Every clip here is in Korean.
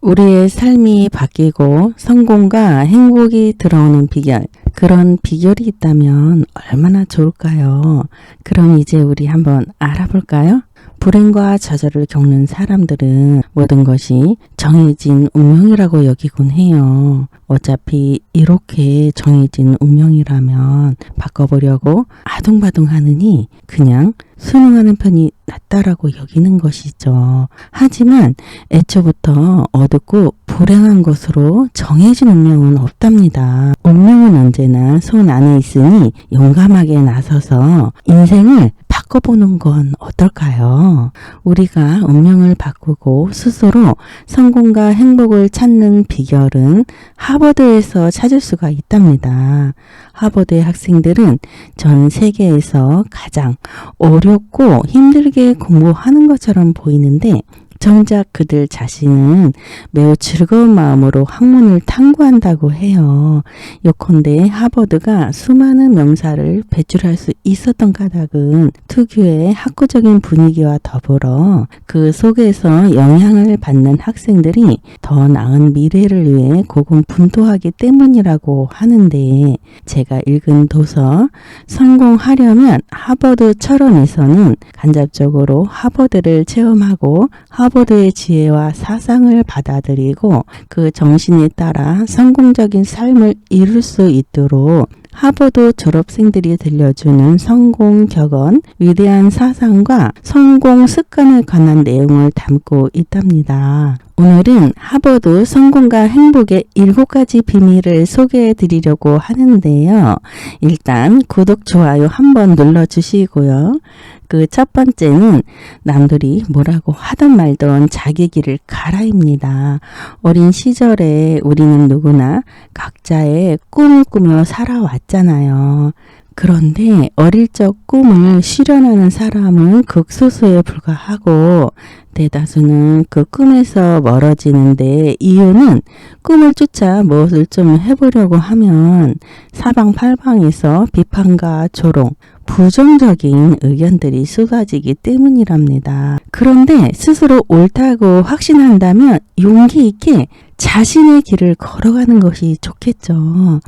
우리의 삶이 바뀌고 성공과 행복이 들어오는 비결, 그런 비결이 있다면 얼마나 좋을까요? 그럼 이제 우리 한번 알아볼까요? 불행과 좌절을 겪는 사람들은 모든 것이 정해진 운명이라고 여기곤 해요. 어차피 이렇게 정해진 운명이라면 바꿔보려고 아둥바둥하느니 그냥 순응하는 편이 낫다라고 여기는 것이죠. 하지만 애초부터 어둡고 불행한 것으로 정해진 운명은 없답니다. 운명은 언제나 손 안에 있으니 용감하게 나서서 인생을 바꿔보는 건 어떨까요? 우리가 운명을 바꾸고 스스로 성공과 행복을 찾는 비결은 하버드에서 찾을 수가 있답니다. 하버드의 학생들은 전 세계에서 가장 어렵고 힘들게 공부하는 것처럼 보이는데 정작 그들 자신은 매우 즐거운 마음으로 학문을 탐구한다고 해요. 요컨대 하버드가 수많은 명사를 배출할 수 있었던 까닭은 특유의 학구적인 분위기와 더불어 그 속에서 영향을 받는 학생들이 더 나은 미래를 위해 고군분투하기 때문이라고 하는데, 제가 읽은 도서 성공하려면 하버드 철원에서는 간접적으로 하버드를 체험하고 하버드의 지혜와 사상을 받아들이고 그 정신에 따라 성공적인 삶을 이룰 수 있도록 하버드 졸업생들이 들려주는 성공 격언, 위대한 사상과 성공 습관에 관한 내용을 담고 있답니다. 오늘은 하버드 성공과 행복의 7가지 비밀을 소개해 드리려고 하는데요. 일단 구독, 좋아요 한번 눌러주시고요. 그 첫 번째는 남들이 뭐라고 하던 말던 자기 길을 가라입니다. 어린 시절에 우리는 누구나 각자의 꿈을 꾸며 살아왔잖아요. 그런데 어릴 적 꿈을 실현하는 사람은 극소수에 불과하고 대다수는 그 꿈에서 멀어지는데, 이유는 꿈을 쫓아 무엇을 좀 해보려고 하면 사방팔방에서 비판과 조롱, 부정적인 의견들이 쏟아지기 때문이랍니다. 그런데 스스로 옳다고 확신한다면 용기 있게 자신의 길을 걸어가는 것이 좋겠죠.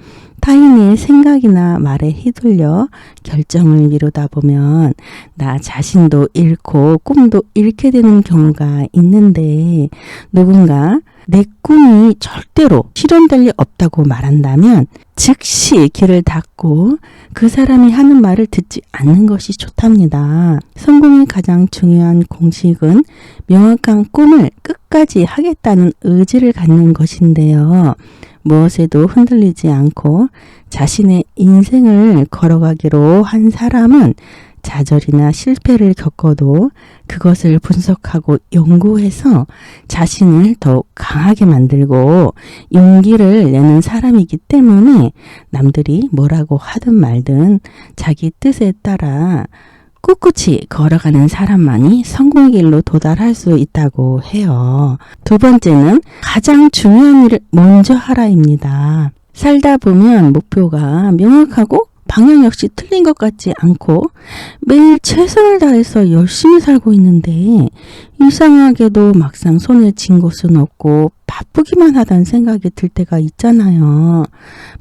타인의 생각이나 말에 휘둘려 결정을 미루다 보면 나 자신도 잃고 꿈도 잃게 되는 경우가 있는데, 누군가 내 꿈이 절대로 실현될 리 없다고 말한다면 즉시 길을 닫고 그 사람이 하는 말을 듣지 않는 것이 좋답니다. 성공의 가장 중요한 공식은 명확한 꿈을 끝까지 하겠다는 의지를 갖는 것인데요. 무엇에도 흔들리지 않고 자신의 인생을 걸어가기로 한 사람은 좌절이나 실패를 겪어도 그것을 분석하고 연구해서 자신을 더욱 강하게 만들고 용기를 내는 사람이기 때문에 남들이 뭐라고 하든 말든 자기 뜻에 따라 꿋꿋이 걸어가는 사람만이 성공의 길로 도달할 수 있다고 해요. 두 번째는 가장 중요한 일을 먼저 하라입니다. 살다 보면 목표가 명확하고 방향 역시 틀린 것 같지 않고 매일 최선을 다해서 열심히 살고 있는데 이상하게도 막상 손에 쥔 것은 없고 바쁘기만 하다는 생각이 들 때가 있잖아요.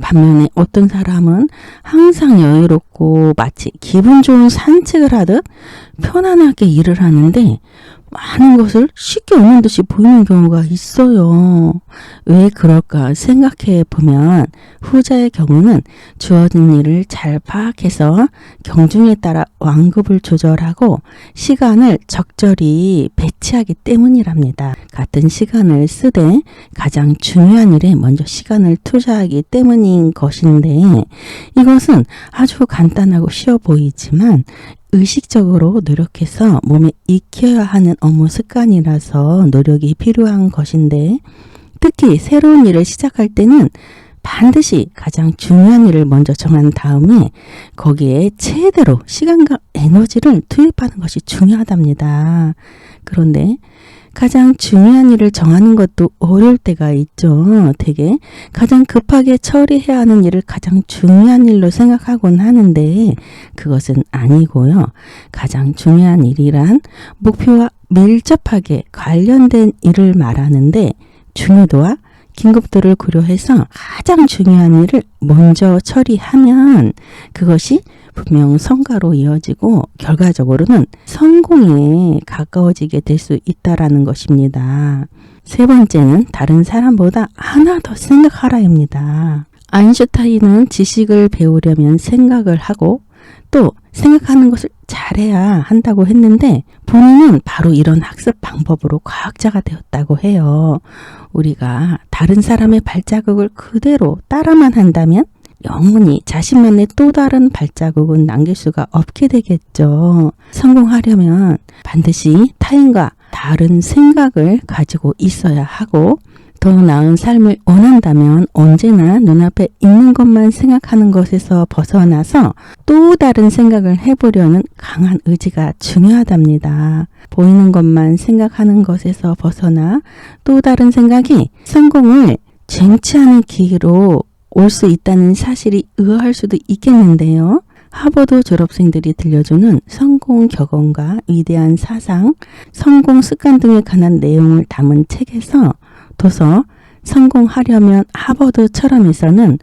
반면에 어떤 사람은 항상 여유롭고 마치 기분 좋은 산책을 하듯 편안하게 일을 하는데 많은 것을 쉽게 얻는 듯이 보이는 경우가 있어요. 왜 그럴까 생각해 보면 후자의 경우는 주어진 일을 잘 파악해서 경중에 따라 완급을 조절하고 시간을 적절히 배치하기 때문이랍니다. 같은 시간을 쓰되 가장 중요한 일에 먼저 시간을 투자하기 때문인 것인데, 이것은 아주 간단하고 쉬워 보이지만 의식적으로 노력해서 몸에 익혀야 하는 업무 습관이라서 노력이 필요한 것인데, 특히 새로운 일을 시작할 때는 반드시 가장 중요한 일을 먼저 정한 다음에 거기에 최대로 시간과 에너지를 투입하는 것이 중요하답니다. 그런데 가장 중요한 일을 정하는 것도 어려울 때가 있죠. 되게 가장 급하게 처리해야 하는 일을 가장 중요한 일로 생각하곤 하는데 그것은 아니고요. 가장 중요한 일이란 목표와 밀접하게 관련된 일을 말하는데 중요도와 긴급도를 고려해서 가장 중요한 일을 먼저 처리하면 그것이 분명 성과로 이어지고 결과적으로는 성공에 가까워지게 될 수 있다라는 것입니다. 세 번째는 다른 사람보다 하나 더 생각하라입니다. 아인슈타인은 지식을 배우려면 생각을 하고 또 생각하는 것을 잘해야 한다고 했는데 본인은 바로 이런 학습 방법으로 과학자가 되었다고 해요. 우리가 다른 사람의 발자국을 그대로 따라만 한다면 영원히 자신만의 또 다른 발자국은 남길 수가 없게 되겠죠. 성공하려면 반드시 타인과 다른 생각을 가지고 있어야 하고 더 나은 삶을 원한다면 언제나 눈앞에 있는 것만 생각하는 것에서 벗어나서 또 다른 생각을 해보려는 강한 의지가 중요하답니다. 보이는 것만 생각하는 것에서 벗어나 또 다른 생각이 성공을 쟁취하는 기회로 올 수 있다는 사실이 의아할 수도 있겠는데요. 하버드 졸업생들이 들려주는 성공 격언과 위대한 사상, 성공 습관 등에 관한 내용을 담은 책에서 도서 성공하려면 하버드처럼에서는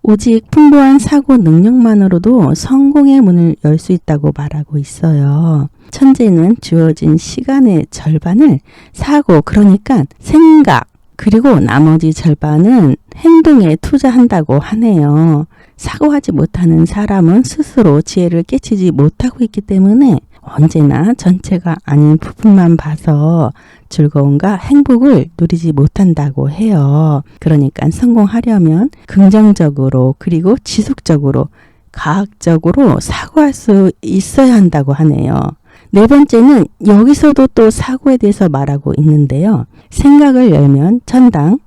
오직 풍부한 사고 능력만으로도 성공의 문을 열 수 있다고 말하고 있어요. 천재는 주어진 시간의 절반을 사고, 그러니까 생각, 그리고 나머지 절반은 행동에 투자한다고 하네요. 사고하지 못하는 사람은 스스로 지혜를 깨치지 못하고 있기 때문에 언제나 전체가 아닌 부분만 봐서 즐거움과 행복을 누리지 못한다고 해요. 그러니까 성공하려면 긍정적으로 그리고 지속적으로 과학적으로 사고할 수 있어야 한다고 하네요. 네 번째는 여기서도 또 사고에 대해서 말하고 있는데요. 생각을 열면 천당,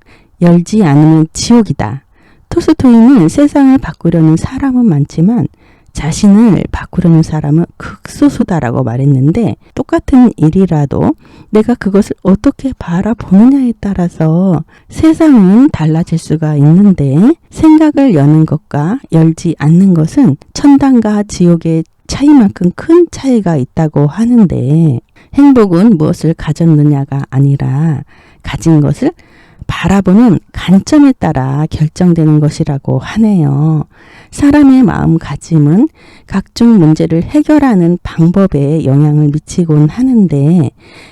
열지 않으면 지옥이다. 톨스토이는 세상을 바꾸려는 사람은 많지만 자신을 바꾸려는 사람은 극소수다라고 말했는데 똑같은 일이라도 내가 그것을 어떻게 바라보느냐에 따라서 세상은 달라질 수가 있는데 생각을 여는 것과 열지 않는 것은 천당과 지옥의 차이만큼 큰 차이가 있다고 하는데 행복은 무엇을 가졌느냐가 아니라 가진 것을 바라보는 관점에 따라 결정되는 것이라고 하네요. 사람의 마음가짐은 각종 문제를 해결하는 방법에 영향을 미치곤 하는데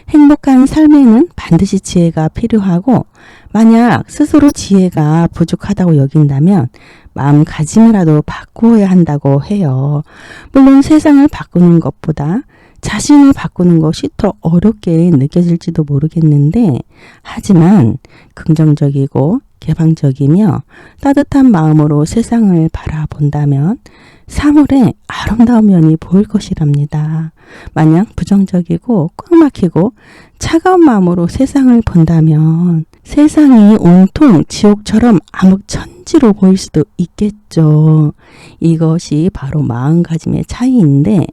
행복한 삶에는 반드시 지혜가 필요하고 만약 스스로 지혜가 부족하다고 여긴다면 마음가짐이라도 바꾸어야 한다고 해요. 물론 세상을 바꾸는 것보다 자신을 바꾸는 것이 더 어렵게 느껴질지도 모르겠는데 하지만 긍정적이고 개방적이며 따뜻한 마음으로 세상을 바라본다면 사물의 아름다운 면이 보일 것이랍니다. 만약 부정적이고 꽉 막히고 차가운 마음으로 세상을 본다면 세상이 온통 지옥처럼 암흑천지로 보일 수도 있겠죠. 이것이 바로 마음가짐의 차이인데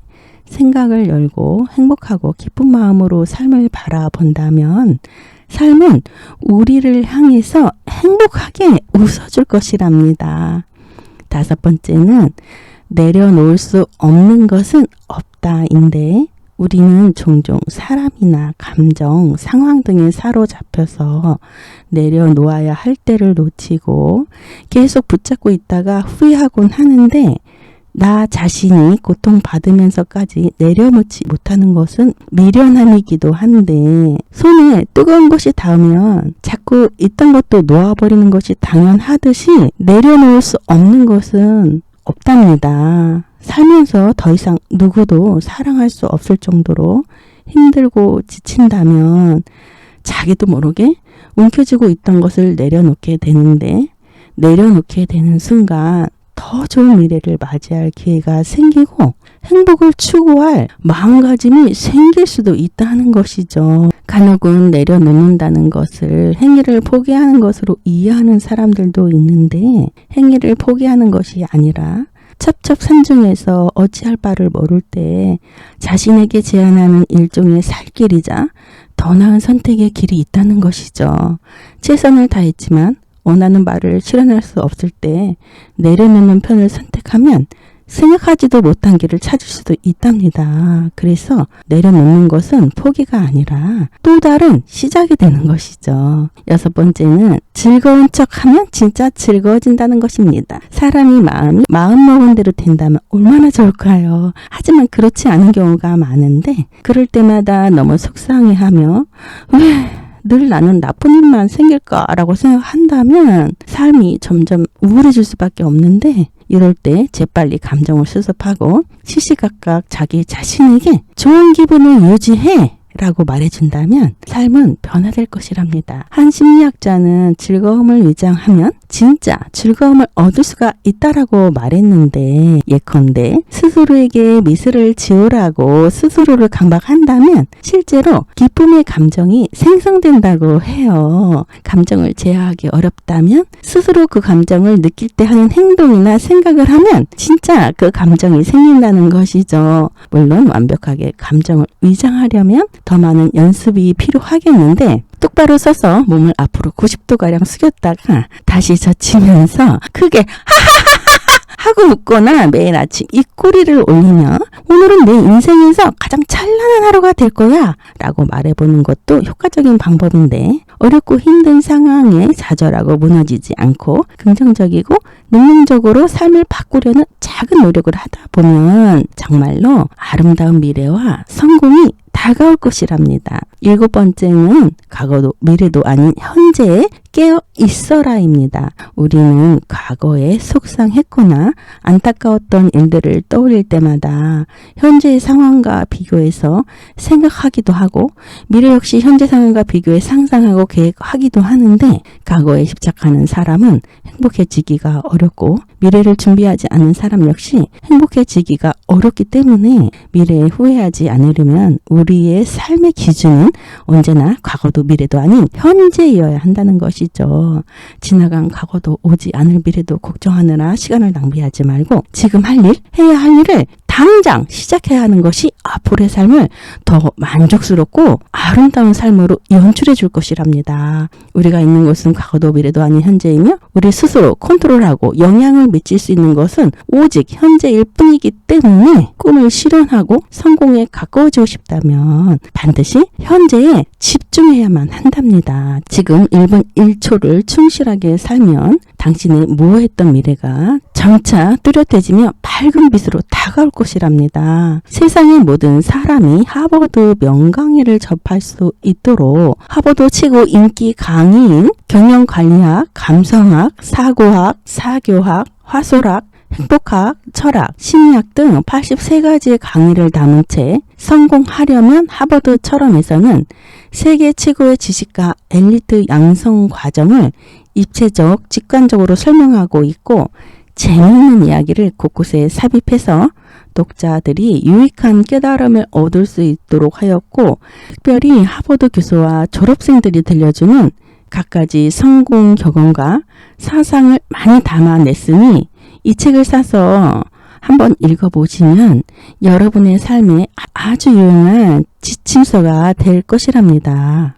생각을 열고 행복하고 기쁜 마음으로 삶을 바라본다면 삶은 우리를 향해서 행복하게 웃어줄 것이랍니다. 다섯 번째는 내려놓을 수 없는 것은 없다인데 우리는 종종 사람이나 감정, 상황 등에 사로잡혀서 내려놓아야 할 때를 놓치고 계속 붙잡고 있다가 후회하곤 하는데 나 자신이 고통받으면서까지 내려놓지 못하는 것은 미련함이기도 한데 손에 뜨거운 것이 닿으면 자꾸 있던 것도 놓아버리는 것이 당연하듯이 내려놓을 수 없는 것은 없답니다. 살면서 더 이상 누구도 사랑할 수 없을 정도로 힘들고 지친다면 자기도 모르게 움켜쥐고 있던 것을 내려놓게 되는데 내려놓게 되는 순간 더 좋은 미래를 맞이할 기회가 생기고 행복을 추구할 마음가짐이 생길 수도 있다는 것이죠. 간혹은 내려놓는다는 것을 행위를 포기하는 것으로 이해하는 사람들도 있는데 행위를 포기하는 것이 아니라 첩첩산중에서 어찌할 바를 모를 때 자신에게 제안하는 일종의 살길이자 더 나은 선택의 길이 있다는 것이죠. 최선을 다했지만 원하는 바를 실현할 수 없을 때 내려놓는 편을 선택하면 생각하지도 못한 길을 찾을 수도 있답니다. 그래서 내려놓는 것은 포기가 아니라 또 다른 시작이 되는 것이죠. 6번째는 즐거운 척하면 진짜 즐거워진다는 것입니다. 사람이 마음먹은 대로 된다면 얼마나 좋을까요? 하지만 그렇지 않은 경우가 많은데 그럴 때마다 너무 속상해하며 왜 늘 나는 나쁜 일만 생길까라고 생각한다면 삶이 점점 우울해질 수밖에 없는데 이럴 때 재빨리 감정을 수습하고 시시각각 자기 자신에게 좋은 기분을 유지해 라고 말해준다면 삶은 변화될 것이랍니다. 한 심리학자는 즐거움을 위장하면 진짜 즐거움을 얻을 수가 있다라고 말했는데 예컨대 스스로에게 미소를 지으라고 스스로를 강박한다면 실제로 기쁨의 감정이 생성된다고 해요. 감정을 제어하기 어렵다면 스스로 그 감정을 느낄 때 하는 행동이나 생각을 하면 진짜 그 감정이 생긴다는 것이죠. 물론 완벽하게 감정을 위장하려면 더 많은 연습이 필요하겠는데 똑바로 서서 몸을 앞으로 90도가량 숙였다가 다시 젖히면서 크게 하고 웃거나 매일 아침 입꼬리를 올리며 오늘은 내 인생에서 가장 찬란한 하루가 될 거야 라고 말해보는 것도 효과적인 방법인데 어렵고 힘든 상황에 좌절하고 무너지지 않고 긍정적이고 능동적으로 삶을 바꾸려는 작은 노력을 하다 보면 정말로 아름다운 미래와 성공이 다가올 것이랍니다. 7번째는 과거도 미래도 아닌 현재에 깨어 있어라입니다. 우리는 과거에 속상했거나 안타까웠던 일들을 떠올릴 때마다 현재의 상황과 비교해서 생각하기도 하고 미래 역시 현재 상황과 비교해 상상하고 계획하기도 하는데 과거에 집착하는 사람은 행복해지기가 어렵고 미래를 준비하지 않는 사람 역시 행복해지기가 어렵기 때문에 미래에 후회하지 않으려면 우리의 삶의 기준은 언제나 과거도 미래도 아닌 현재여야 한다는 것이죠. 지나간 과거도 오지 않을 미래도 걱정하느라 시간을 낭비하지 말고 지금 할 일, 해야 할 일을 당장 시작해야 하는 것이 앞으로의 삶을 더 만족스럽고 아름다운 삶으로 연출해 줄 것이랍니다. 우리가 있는 곳은 과거도 미래도 아닌 현재이며 우리 스스로 컨트롤하고 영향을 미칠 수 있는 것은 오직 현재일 뿐이기 때문에 꿈을 실현하고 성공에 가까워지고 싶다면 반드시 현재에 집중해야만 한답니다. 지금 1분 1초를 충실하게 살면 당신의 모호했던 미래가 점차 뚜렷해지며 밝은 빛으로 다가올 것이랍니다. 세상의 모든 사람이 하버드 명강의를 접할 수 있도록 하버드 최고 인기 강의인 경영관리학, 감성학, 사고학, 사교학, 화술학, 행복학, 철학, 심리학 등 83가지의 강의를 담은 채 성공하려면 하버드처럼에서는 세계 최고의 지식가 엘리트 양성 과정을 입체적, 직관적으로 설명하고 있고 재미있는 이야기를 곳곳에 삽입해서 독자들이 유익한 깨달음을 얻을 수 있도록 하였고 특별히 하버드 교수와 졸업생들이 들려주는 갖가지 성공 경험과 사상을 많이 담아냈으니 이 책을 사서 한번 읽어보시면 여러분의 삶에 아주 유용한 지침서가 될 것이랍니다.